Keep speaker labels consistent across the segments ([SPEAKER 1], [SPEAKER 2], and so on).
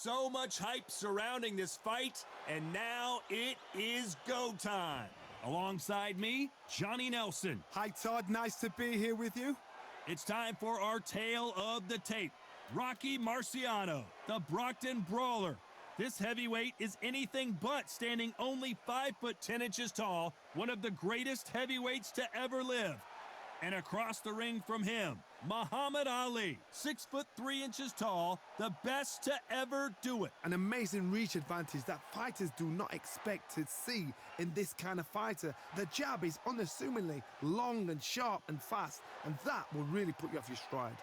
[SPEAKER 1] So much hype surrounding this fight, and now it is go time. Alongside me, Johnny Nelson.
[SPEAKER 2] Hi, Todd. Nice to be here with you.
[SPEAKER 1] It's time for our tale of the tape. Rocky Marciano, the Brockton Brawler. This heavyweight is anything but standing only 5'10" tall, one of the greatest heavyweights to ever live. And across the ring from him, Muhammad Ali, 6'3" tall, the best to ever do it.
[SPEAKER 2] An amazing reach advantage that fighters do not expect to see in this kind of fighter. The jab is unassumingly long and sharp and fast, and that will really put you off your stride.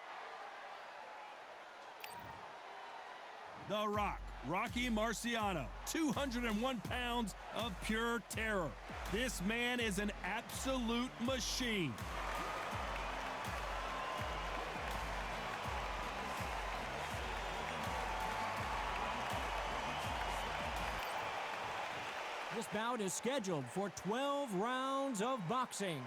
[SPEAKER 1] The Rock, Rocky Marciano, 201 pounds of pure terror. This man is an absolute machine.
[SPEAKER 3] This bout is scheduled for 12 rounds of boxing.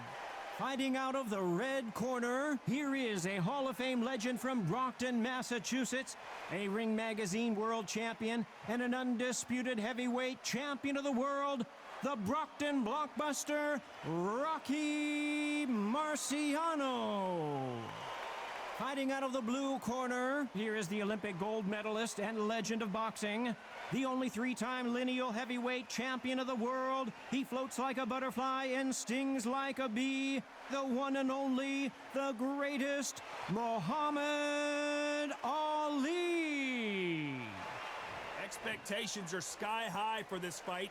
[SPEAKER 3] Fighting out of the red corner, here is a Hall of Fame legend from Brockton, Massachusetts, a Ring Magazine world champion, and an undisputed heavyweight champion of the world, the Brockton blockbuster, Rocky Marciano. Fighting out of the blue corner, here is the Olympic gold medalist and legend of boxing, the only three-time lineal heavyweight champion of the world. He floats like a butterfly and stings like a bee. The one and only, the greatest, Muhammad Ali.
[SPEAKER 1] Expectations are sky high for this fight.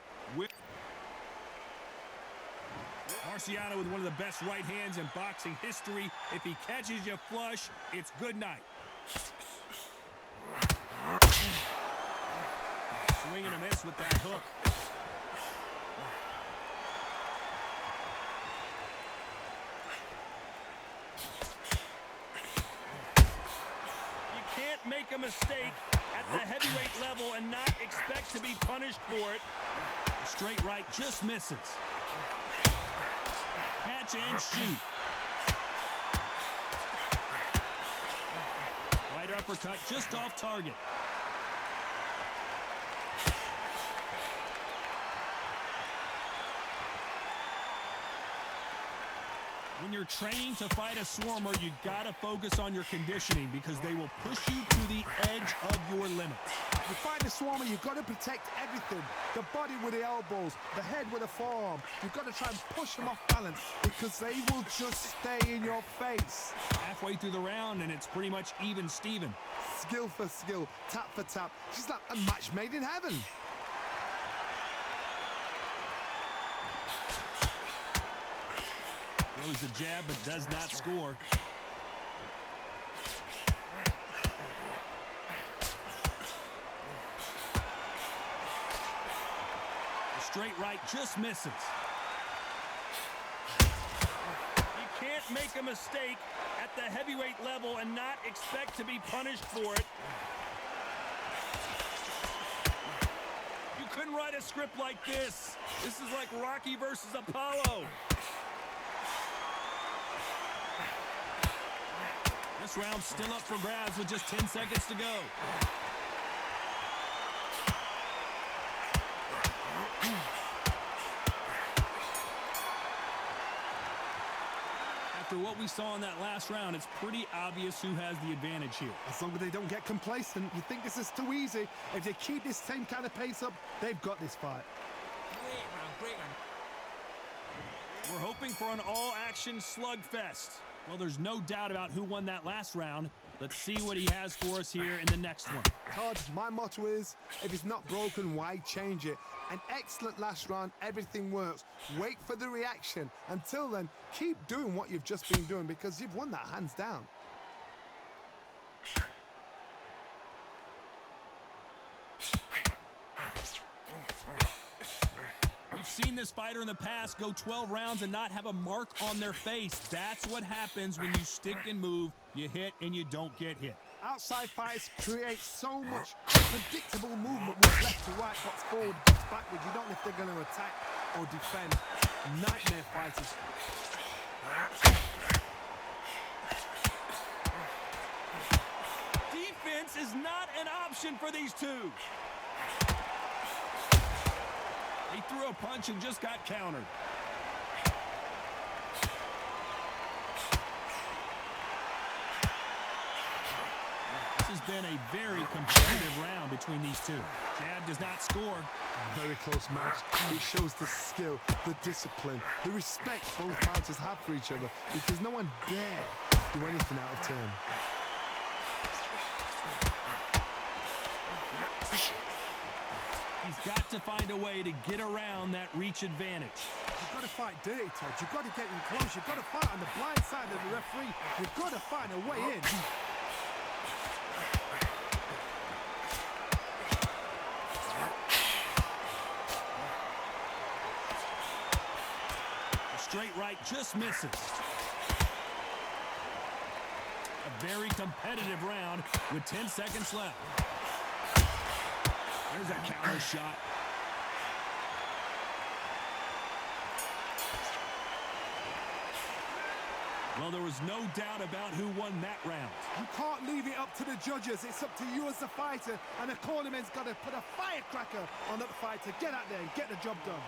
[SPEAKER 1] Marciano with one of the best right hands in boxing history. If he catches you flush, it's good night. Swing and a miss with that hook. You can't make a mistake at the heavyweight level and not expect to be punished for it. The straight right just misses. Catch and shoot. Right uppercut just off target. When you're training to fight a swarmer, you gotta focus on your conditioning because they will push you to the edge of your limits.
[SPEAKER 2] You fight a swarmer, you've got to protect everything. The body with the elbows, the head with the forearm. You've got to try and push them off balance because they will just stay in your face.
[SPEAKER 1] Halfway through the round, and it's pretty much even Steven.
[SPEAKER 2] Skill for skill, tap for tap. She's like a match made in heaven.
[SPEAKER 1] Throws the jab, but does not score. The straight right just misses. You can't make a mistake at the heavyweight level and not expect to be punished for it. You couldn't write a script like this. This is like Rocky versus Apollo. This round's still up for grabs with just 10 seconds to go. After what we saw in that last round, it's pretty obvious who has the advantage here.
[SPEAKER 2] As long as they don't get complacent, you think this is too easy. If they keep this same kind of pace up, they've got this fight.
[SPEAKER 3] Great round.
[SPEAKER 1] We're hoping for an all-action slugfest. Well, there's no doubt about who won that last round. Let's see what he has for us here in the next one.
[SPEAKER 2] Todd, my motto is, if it's not broken, why change it? An excellent last round, everything works. Wait for the reaction. Until then, keep doing what you've just been doing because you've won that hands down.
[SPEAKER 1] We've seen this fighter in the past go 12 rounds and not have a mark on their face. That's what happens when you stick and move. You hit and you don't get hit.
[SPEAKER 2] Outside fights create so much predictable movement with left to right, box forward, box backward. You don't know if they're going to attack or defend. Nightmare fighters.
[SPEAKER 1] Defense is not an option. option for these two. He threw a punch and just got countered. This has been a very competitive round between these two. Jab does not score.
[SPEAKER 2] Very close match. It shows the skill, the discipline, the respect both fighters have for each other, because no one dare do anything out of turn.
[SPEAKER 1] He's got to find a way to get around that reach advantage.
[SPEAKER 4] You've got to fight dirty, Todd. You've got to get in close. You've got to fight on the blind side of the referee. You've got to find a way in.
[SPEAKER 1] The straight right just misses. A very competitive round with 10 seconds left. There's a counter shot. Well, there was no doubt about who won that round.
[SPEAKER 4] You can't leave it up to the judges. It's up to you as the fighter, and the cornerman's got to put a firecracker on that fighter. Get out there and get the job done.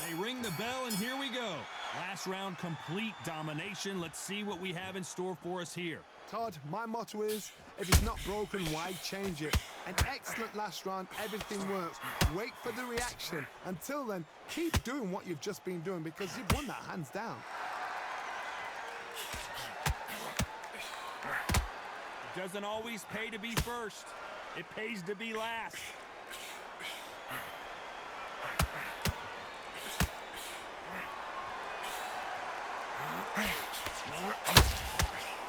[SPEAKER 1] They ring the bell, and here we go. Last round, complete domination. Let's see what we have in store for us here.
[SPEAKER 2] Todd, my motto is, if it's not broken, why change it? An excellent last round, everything works. Wait for the reaction. Until then, keep doing what you've just been doing, because you've won that hands down.
[SPEAKER 1] It doesn't always pay to be first. It pays to be last.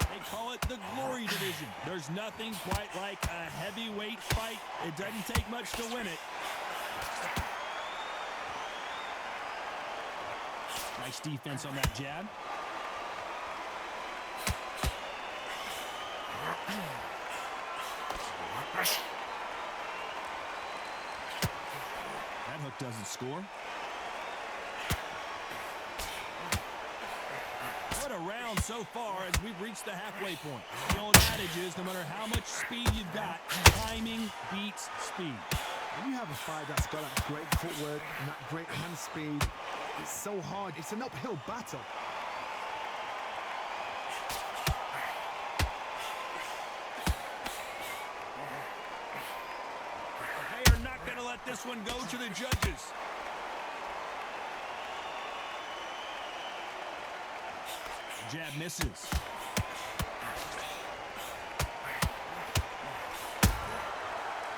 [SPEAKER 1] They call it the glory division. There's nothing quite like a heavyweight fight. It doesn't take much to win it. Nice defense on that jab. That hook doesn't score. What a round so far as we've reached the halfway point. The old adage is no matter how much speed you've got, timing beats speed.
[SPEAKER 2] When you have a fight that's got that great footwork and that great hand speed, it's so hard. It's an uphill battle.
[SPEAKER 1] They are not going to let this one go to the judges. Jab misses.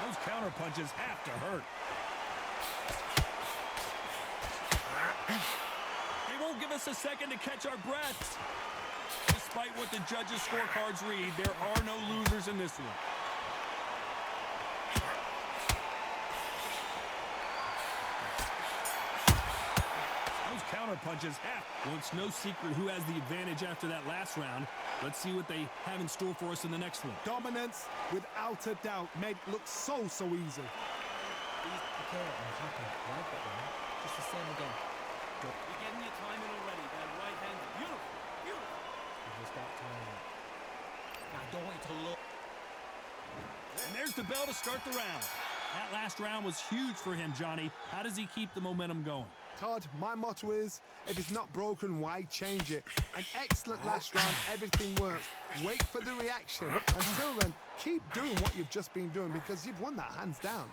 [SPEAKER 1] Those counter punches have to hurt. They won't give us a second to catch our breaths. Despite what the judges' scorecards read, there are no losers in this one. Counter punches half. Well, it's no secret who has the advantage after that last round. Let's see what they have in store for us in the next one.
[SPEAKER 4] Dominance, without a doubt, made it look so easy.
[SPEAKER 5] Okay, I'm happy. Like that one. Just the same again. Good.
[SPEAKER 1] You're getting your time in already. That right hand. Beautiful. Beautiful.
[SPEAKER 5] Just that time. I don't want it to look.
[SPEAKER 1] And there's the bell to start the round. That last round was huge for him, Johnny. How does he keep the momentum going?
[SPEAKER 2] Todd, my motto is, if it's not broken, why change it? An excellent last round, everything works. Wait for the reaction. Until then, keep doing what you've just been doing, because you've won that hands down.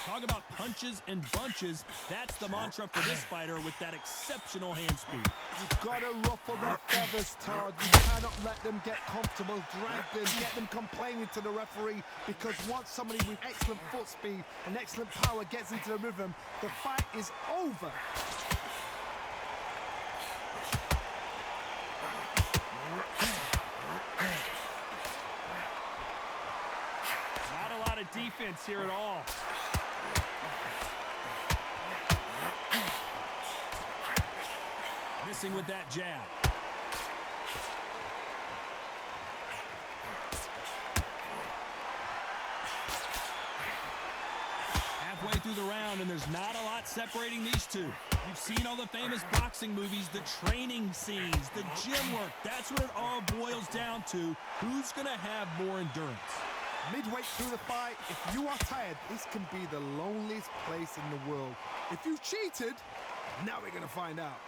[SPEAKER 1] Talk about punches and bunches. That's the mantra for this fighter with that exceptional hand speed.
[SPEAKER 2] You've got to ruffle their feathers, Todd. You cannot let them get comfortable, drag them, get them complaining to the referee, because once somebody with excellent foot speed and excellent power gets into the rhythm, the fight is over.
[SPEAKER 1] Not a lot of defense here at all. Missing with that jab. Halfway through through the round, and there's not a lot separating these two. You've seen all the famous boxing movies, the training scenes, the gym work. That's what it all boils down to. Who's going to have more endurance?
[SPEAKER 2] Midway through the fight, if you are tired, this can be the loneliest place in the world. If you cheated, now we're going to find out.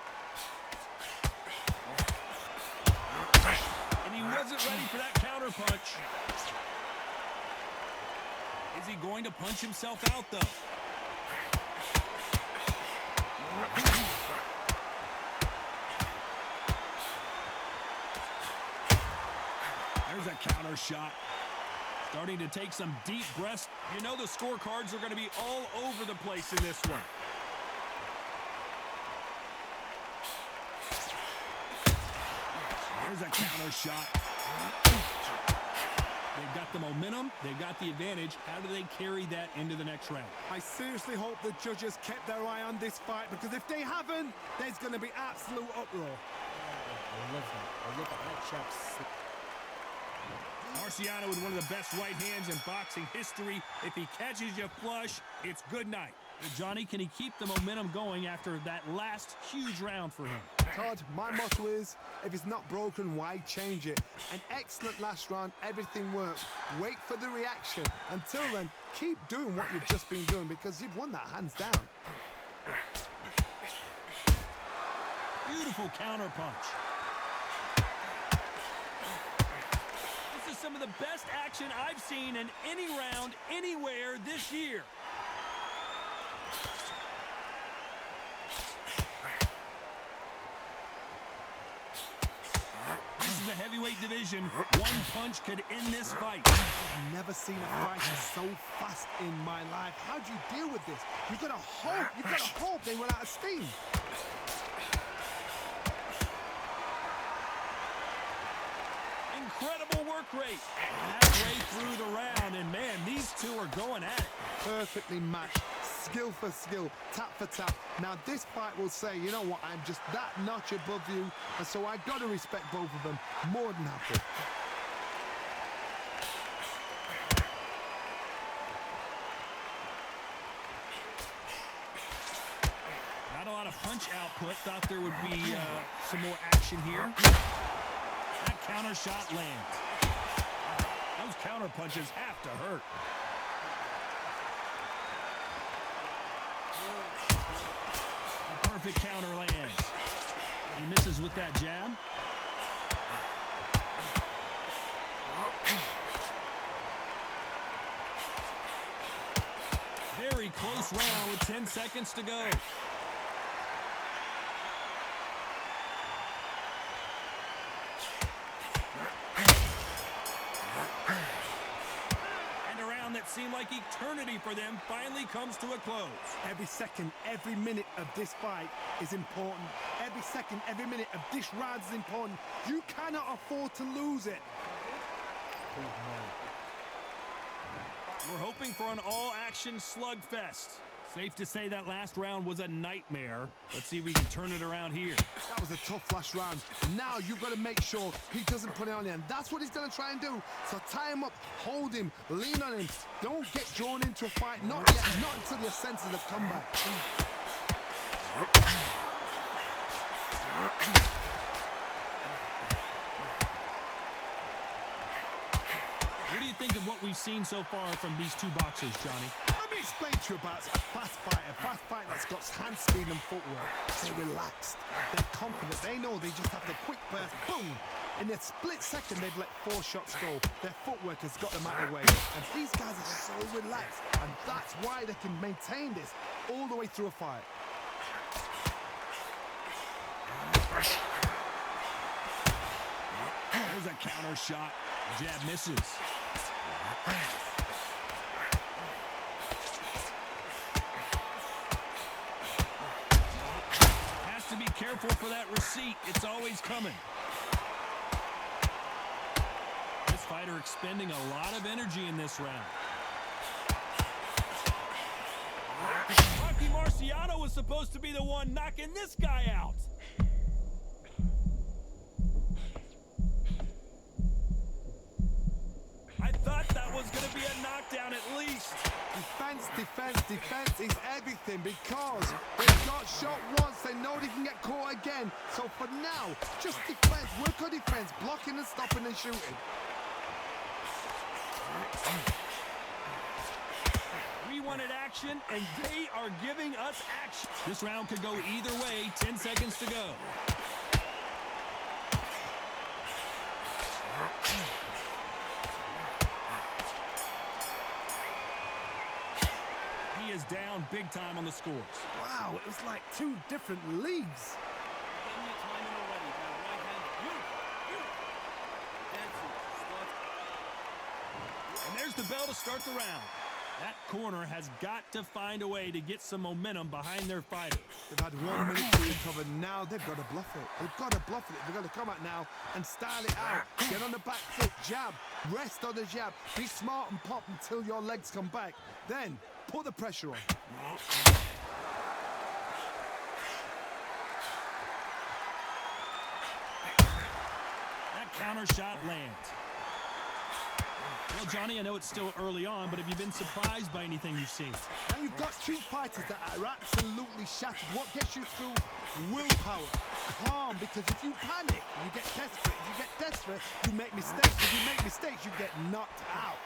[SPEAKER 1] And he wasn't ready for that counter punch. Is he going to punch himself out, though? There's a counter shot. Starting to take some deep breaths. You know the scorecards are going to be all over the place in this one. There's a counter shot. They've got the momentum. They've got the advantage. How do they carry that into the next round?
[SPEAKER 2] I seriously hope the judges kept their eye on this fight, because if they haven't, there's going to be absolute uproar.
[SPEAKER 5] I love that. I love that chap's.
[SPEAKER 1] Marciano with one of the best right hands in boxing history. If he catches you flush, it's good night. Johnny, can he keep the momentum going after that last huge round for him?
[SPEAKER 2] Todd, my motto is, if it's not broken, why change it? An excellent last round, everything works. Wait for the reaction. Until then, keep doing what you've just been doing, because you've won that hands down.
[SPEAKER 1] Beautiful counter punch. This is some of the best action I've seen in any round, anywhere this year. This is the heavyweight division. One punch could end this fight.
[SPEAKER 2] I've never seen a fighter so fast in my life. How do you deal with this? You've got to hope they run out of steam.
[SPEAKER 1] Incredible work rate. Halfway through the round, and man, these two are going at it.
[SPEAKER 2] Perfectly matched, skill for skill, tap for tap. Now this fight will say, you know what, I'm just that notch above you, and so I got to respect both of them more than happy.
[SPEAKER 1] Not a lot of punch output. Thought there would be some more action here. That counter shot lands. Those counter punches have to hurt. A perfect counter lands. He misses with that jab. Very close round with 10 seconds to go. That seemed like eternity for them finally comes to a close.
[SPEAKER 2] Every second, every minute of this fight is important. Every second, every minute of this round is important. You cannot afford to lose it.
[SPEAKER 1] We're hoping for an all-action slugfest. Safe to say that last round was a nightmare. Let's see if we can turn it around here.
[SPEAKER 2] That was a tough last round. Now you've got to make sure he doesn't put it on you, and that's what he's going to try and do. So tie him up, hold him, lean on him. Don't get drawn into a fight. Not yet, not until your senses have come back.
[SPEAKER 1] What do you think of what we've seen so far from these two boxers, Johnny?
[SPEAKER 2] Let me explain to you about a fast fight that's got hand speed and footwork. They're relaxed, they're confident, they know they just have the quick burst, boom! In a split second, they've let 4 shots go. Their footwork has got them out of the way. And these guys are so relaxed, and that's why they can maintain this all the way through a fight.
[SPEAKER 1] There's a counter shot. Jab misses. Has to be careful for that receipt. It's always coming. This fighter expending a lot of energy in this round. Rocky Marciano was supposed to be the one knocking this guy out. I thought that was going to be a knockdown at least.
[SPEAKER 2] Defense, defense, defense is everything because they've got shot once, they know they can get caught again. So for now, just defense, work on defense, blocking and stopping and shooting.
[SPEAKER 1] We wanted action, and they are giving us action. This round could go either way. 10 seconds to go. He is down big time on the scores.
[SPEAKER 4] Wow, it was like two different leagues.
[SPEAKER 1] And there's the bell to start the round. That corner has got to find a way to get some momentum behind their fighter.
[SPEAKER 2] They've had 1 minute to recover. Now they've got to bluff it. They've got to bluff it. They've got to come out now and style it out. Get on the back foot, jab, rest on the jab. Be smart and pop until your legs come back. Then put the pressure on.
[SPEAKER 1] That counter shot lands. Well, Johnny, I know it's still early on, but have you been surprised by anything you've seen?
[SPEAKER 2] Now you've got two fighters that are absolutely shattered. What gets you through? Willpower. Calm, because if you panic, you get desperate. If you get desperate, you make mistakes. If you make mistakes, you get knocked out.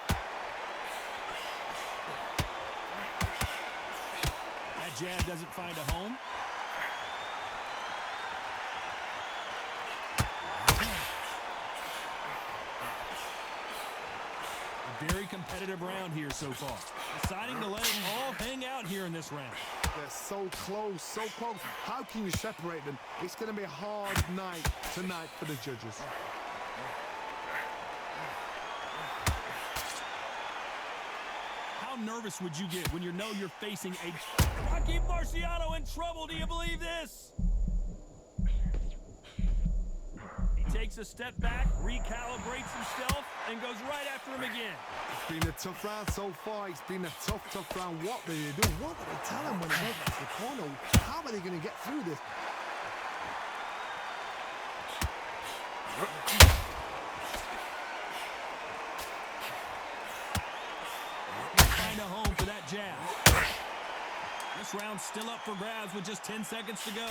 [SPEAKER 1] That jab doesn't find a home. Very competitive round here so far. Deciding to let it all hang out here in this round.
[SPEAKER 2] They're so close, so close. How can you separate them? It's going to be a hard night tonight for the judges.
[SPEAKER 1] How nervous would you get when you know you're facing a Rocky Marciano in trouble? Do you believe this? Takes a step back, recalibrates himself, and goes right after him again.
[SPEAKER 2] It's been a tough round so far. It's been a tough round. What do they do? What do they tell him when they go back to the corner? How are they going to get through this?
[SPEAKER 1] Find a home for that jab. This round's still up for grabs with just 10 seconds to go.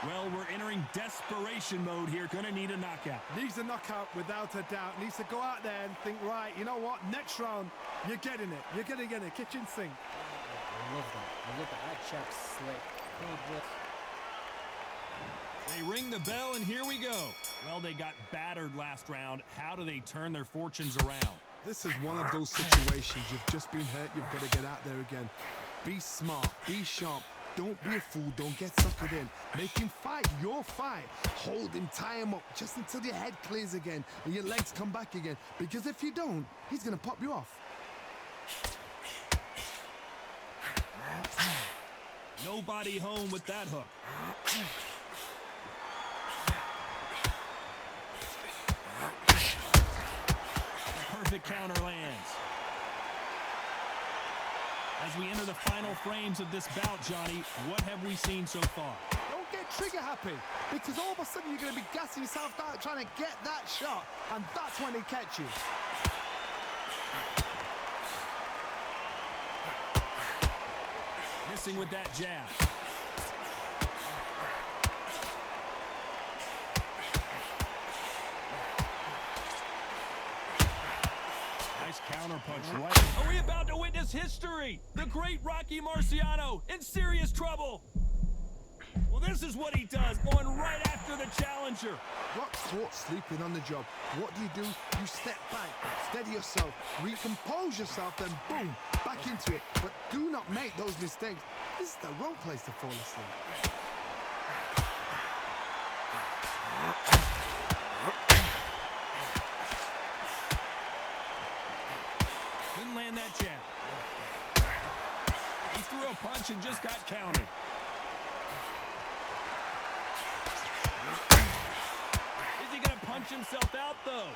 [SPEAKER 1] Well, we're entering desperation mode here. Gonna need a knockout.
[SPEAKER 4] Needs a knockout without a doubt. Needs to go out there and think, right, you know what? Next round, you're getting it. You're going to get it. Kitchen sink.
[SPEAKER 5] I love that. I love that. That chap's slick.
[SPEAKER 1] They ring the bell, and here we go. Well, they got battered last round. How do they turn their fortunes around?
[SPEAKER 2] This is one of those situations. You've just been hurt. You've got to get out there again. Be smart. Be sharp. Don't be a fool. Don't get suckered in. Make him fight your fight. Hold him, tie him up just until your head clears again and your legs come back again. Because if you don't, he's going to pop you off.
[SPEAKER 1] Nobody home with that hook. The perfect counter lands. As we enter the final frames of this bout, Johnny, what have we seen so far?
[SPEAKER 2] Don't get trigger happy, because all of a sudden you're going to be gassing yourself out trying to get that shot, and that's when they catch you.
[SPEAKER 1] Missing with that jab. Nice counter punch right. Are we about to witness history? The great Rocky Marciano in serious trouble. Well, this is what he does, going right after the challenger.
[SPEAKER 2] Got caught sleeping on the job. What do? You step back, steady yourself, recompose yourself, then boom, back into it. But do not make those mistakes. This is the wrong place to fall asleep.
[SPEAKER 1] Didn't land that jab. He threw a punch and just got countered. Is he going to punch himself out, though?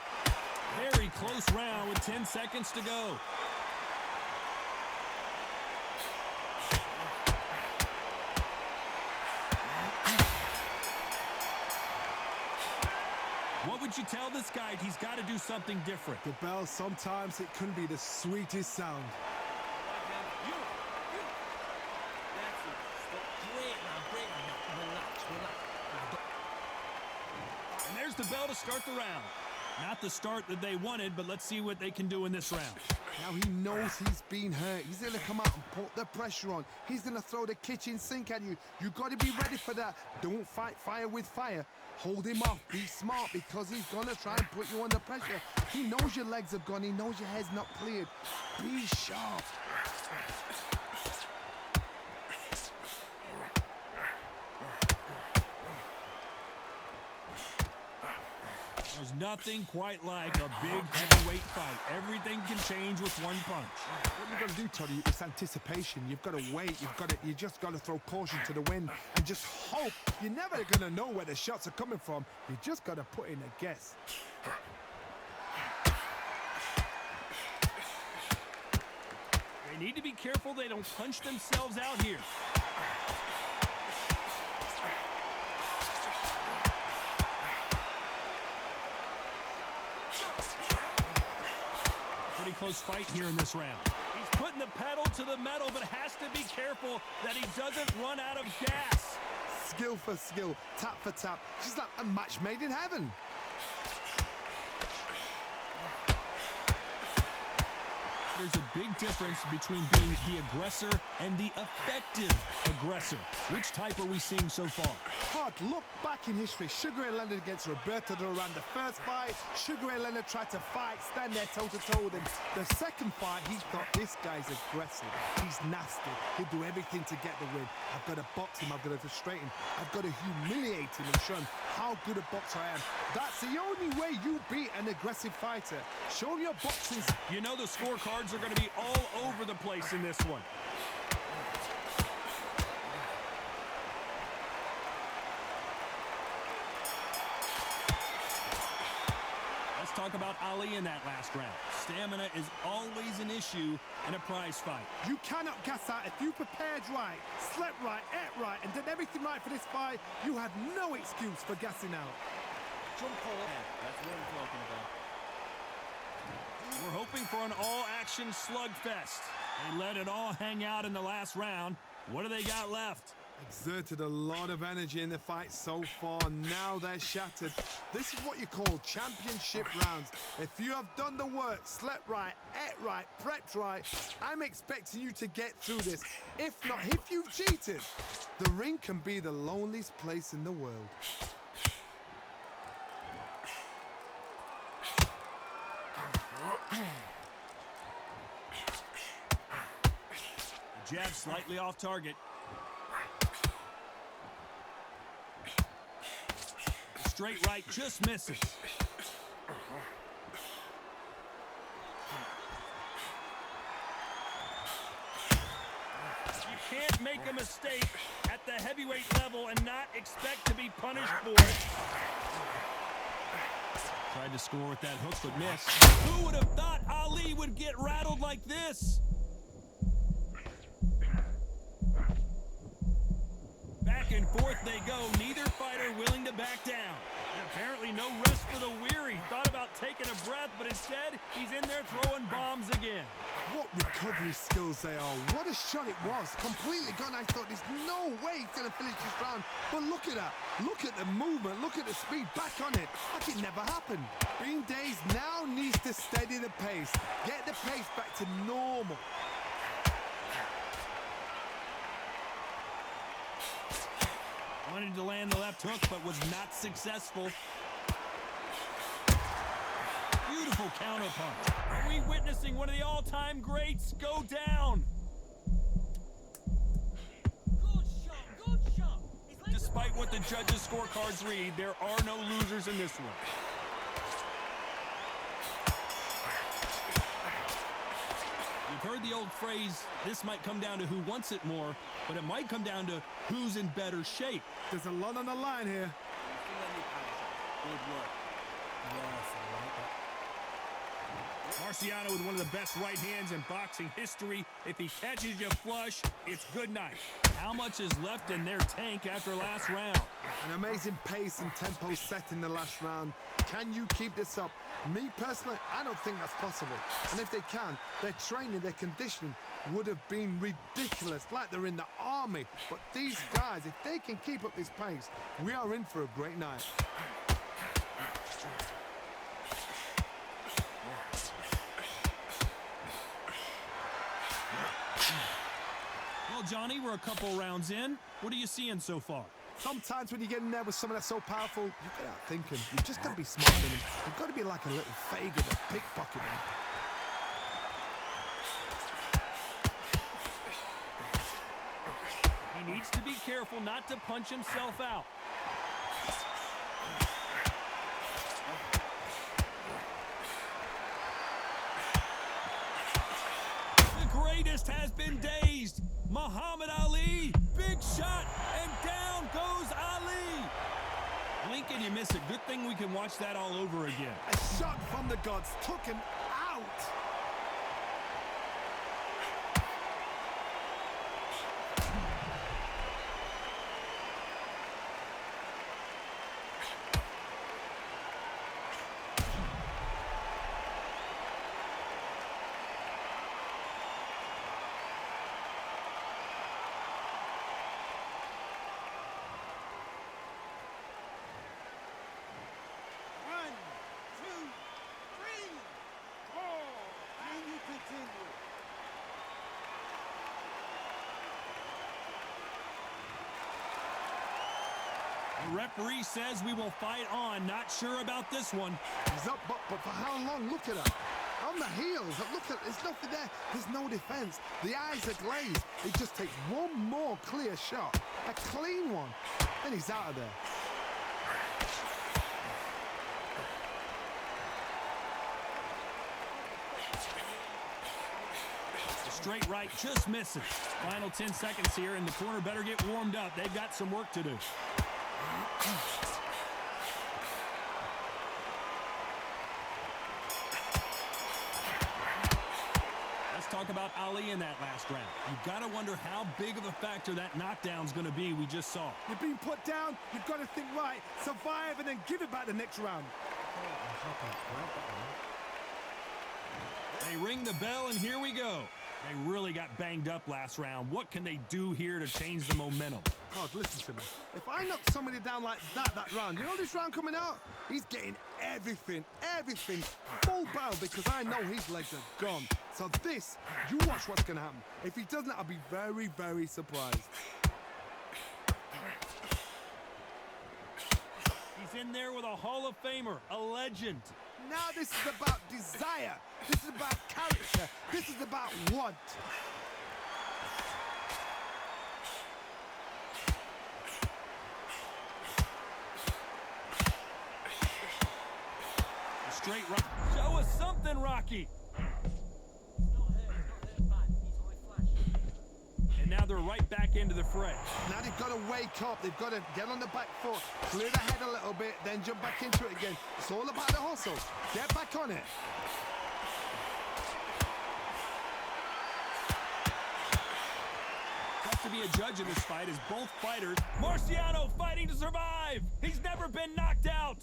[SPEAKER 1] Very close round with 10 seconds to go. What would you tell this guy? He's got to do something different.
[SPEAKER 2] The bell, sometimes it can be the sweetest sound.
[SPEAKER 5] That's it. Stop. Great, man. Great, man. Relax, relax.
[SPEAKER 1] And there's the bell to start the round. Not the start that they wanted, but let's see what they can do in this round.
[SPEAKER 2] Now he knows he's been hurt. He's going to come out and put the pressure on. He's going to throw the kitchen sink at you. You got to be ready for that. Don't fight fire with fire. Hold him off. Be smart because he's going to try and put you under pressure. He knows your legs are gone. He knows your head's not cleared. Be sharp.
[SPEAKER 1] There's nothing quite like a big heavyweight fight. Everything can change with one punch.
[SPEAKER 2] What you've got to do, Toddy, is anticipation. You've got to wait. You just got to throw caution to the wind and just hope. You're never going to know where the shots are coming from. You just got to put in a guess.
[SPEAKER 1] They need to be careful they don't punch themselves out here. Pretty close fight here in this round. He's putting the pedal to the metal, but has to be careful that he doesn't run out of gas.
[SPEAKER 2] Skill for skill, tap for tap. She's like a match made in heaven.
[SPEAKER 1] There's a big difference between being the aggressor and the effective aggressor. Which type are we seeing so far?
[SPEAKER 2] Hard look back in history. Sugar Ray Leonard against Roberto Duran. The first fight, Sugar Ray Leonard tried to fight, stand there toe-to-toe with him. The second fight, he thought, this guy's aggressive. He's nasty. He'll do everything to get the win. I've got to box him. I've got to frustrate him. I've got to humiliate him and show him how good a boxer I am. That's the only way you beat an aggressive fighter. Show your boxing.
[SPEAKER 1] You know the scorecards are going to be all over the place in this one. Let's talk about Ali in that last round. Stamina is always an issue in a prize fight.
[SPEAKER 4] You cannot gas out. If you prepared right, slept right, ate right, and did everything right for this fight, you have no excuse for gassing out.
[SPEAKER 5] Jump all in. That's what I'm talking about.
[SPEAKER 1] We're hoping for an all-action slugfest. They let it all hang out in the last round. What do they got left?
[SPEAKER 2] Exerted a lot of energy in the fight so far. Now they're shattered. This is what you call championship rounds. If you have done the work, slept right, ate right, prepped right, I'm expecting you to get through this. If not, if you've cheated, the ring can be the loneliest place in the world.
[SPEAKER 1] The jab slightly off target. The straight right just misses. You can't make a mistake at the heavyweight level and not expect to be punished for it. Tried to score with that hook, but missed. Who would have thought Ali would get rattled like this? Back and forth they go, neither fighter willing to back down. And apparently no rest for the weary. Thought about taking a breath, but instead, he's in there throwing bombs again.
[SPEAKER 2] What recovery skills they are. What a shot it was. Completely gone. I thought there's no way he's going to finish this round. But look at that. Look at the movement. Look at the speed. Back on it. Like it never happened. Bean Days now needs to steady the pace. Get the pace back to normal.
[SPEAKER 1] Wanted to land the left hook, but was not successful. Beautiful counterpunch. Are we witnessing one of the all-time greats go down?
[SPEAKER 5] Good shot, good shot.
[SPEAKER 1] Despite what the judges' scorecards read, there are no losers in this one. You've heard the old phrase, this might come down to who wants it more, but it might come down to who's in better shape.
[SPEAKER 2] There's a lot on the line here.
[SPEAKER 5] Good work. Yes, I like that.
[SPEAKER 1] Marciano with one of the best right hands in boxing history. If he catches you flush, it's good night. How much is left in their tank after last round?
[SPEAKER 2] An amazing pace and tempo set in the last round. Can you keep this up? Me personally, I don't think that's possible. And if they can, their training, their conditioning would have been ridiculous, like they're in the army. But these guys, if they can keep up this pace, we are in for a great night.
[SPEAKER 1] Well, Johnny, we're a couple rounds in. What are you seeing so far?
[SPEAKER 2] Sometimes when you get in there with someone that's so powerful, you've got to outthink him. You've just got to be smarter than him. You've got to be like a little Fager to pickpocket him.
[SPEAKER 1] He needs to be careful not to punch himself out. The greatest has been dazed. Muhammad Ali, big shot, and down goes Ali. Lincoln, you miss it. Good thing we can watch that all over again.
[SPEAKER 4] A shot from the gods took him out.
[SPEAKER 1] The referee says we will fight on. Not sure about this one.
[SPEAKER 2] He's up, but for how long? Look at him. On the heels. Look at, there's nothing there. There's no defense. The eyes are glazed. It just takes one more clear shot. A clean one. And he's out of there.
[SPEAKER 1] Straight right just misses. Final 10 seconds here, and the corner better get warmed up. They've got some work to do. Let's talk about Ali in that last round. You've got to wonder how big of a factor that knockdown's going to be we just saw.
[SPEAKER 4] You've been put down, you've got to think right, survive, and then give it back the next round.
[SPEAKER 1] They ring the bell, and here we go. They really got banged up last round. What can they do here to change the momentum?
[SPEAKER 2] God, listen to me. If I knock somebody down like that round, you know this round coming out? He's getting everything, full barrel, because I know his legs are gone. So this, you watch what's going to happen. If he doesn't, I'll be very, very surprised.
[SPEAKER 1] He's in there with a Hall of Famer, a legend.
[SPEAKER 2] Now this is about desire. This is about character. This is about want.
[SPEAKER 1] Straight right. Show us something, Rocky. And now they're right back into the fray.
[SPEAKER 2] Now they've got to wake up. They've got to get on the back foot, clear the head a little bit, then jump back into it again. It's all about the hustle. Get back on it.
[SPEAKER 1] Tough to be a judge in this fight as both fighters. Marciano fighting to survive. He's never been knocked out.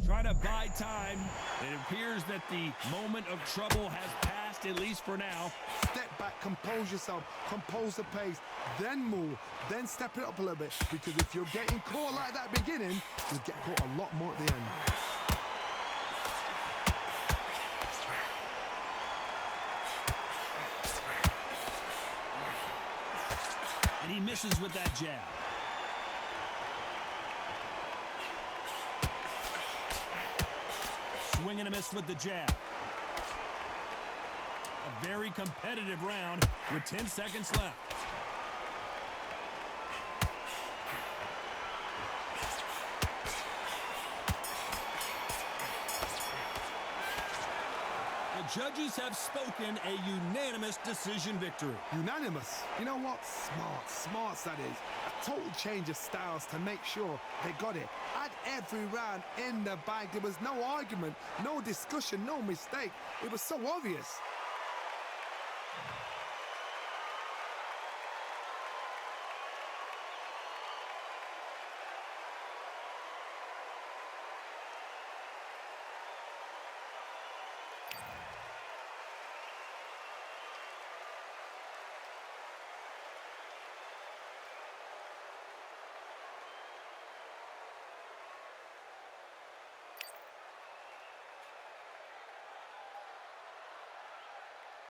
[SPEAKER 1] Trying to buy time. It appears that the moment of trouble has passed, at least for now.
[SPEAKER 2] Step back, compose yourself, compose the pace, then move, then step it up a little bit. Because if you're getting caught like that beginning, you'll get caught a lot more at the end.
[SPEAKER 1] And he misses with that jab. Swing and a miss with the jab. A very competitive round with 10 seconds left. The judges have spoken, a unanimous decision victory.
[SPEAKER 2] Unanimous. You know what? Smart that is. A total change of styles to make sure they got it. Had every round in the bag. There was no argument, no discussion, no mistake. It was so obvious.